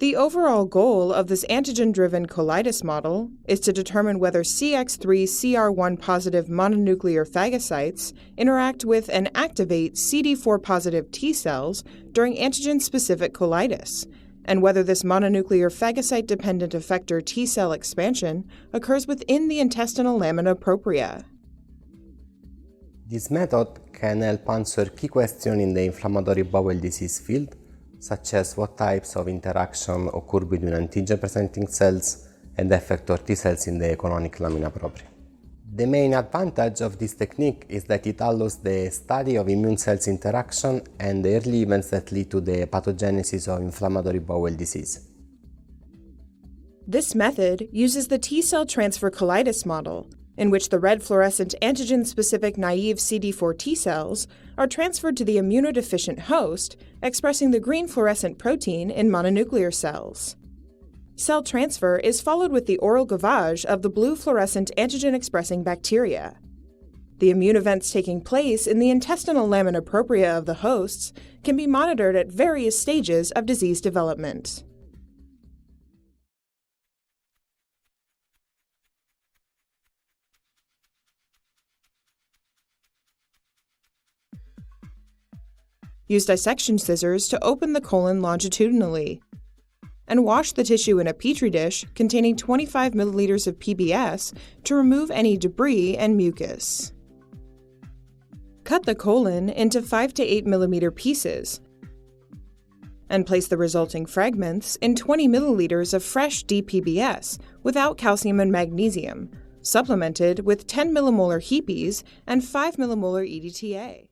The overall goal of this antigen-driven colitis model is to determine whether CX3CR1 positive mononuclear phagocytes interact with and activate CD4 positive T cells during antigen-specific colitis, and whether this mononuclear phagocyte-dependent effector T cell expansion occurs within the intestinal lamina propria. This method can help answer key questions in the inflammatory bowel disease field, such as what types of interaction occur between antigen-presenting cells and effector T cells in the colonic lamina propria. The main advantage of this technique is that it allows the study of immune cells interaction and the early events that lead to the pathogenesis of inflammatory bowel disease. This method uses the T cell transfer colitis model, in which the red fluorescent antigen-specific naive CD4 T cells are transferred to the immunodeficient host, expressing the green fluorescent protein in mononuclear cells. Cell transfer is followed with the oral gavage of the blue fluorescent antigen-expressing bacteria. The immune events taking place in the intestinal lamina propria of the hosts can be monitored at various stages of disease development. Use dissection scissors to open the colon longitudinally, and wash the tissue in a petri dish containing 25 milliliters of PBS to remove any debris and mucus. Cut the colon into 5 to 8 millimeter pieces and place the resulting fragments in 20 milliliters of fresh DPBS without calcium and magnesium, supplemented with 10 millimolar HEPs and 5 millimolar EDTA.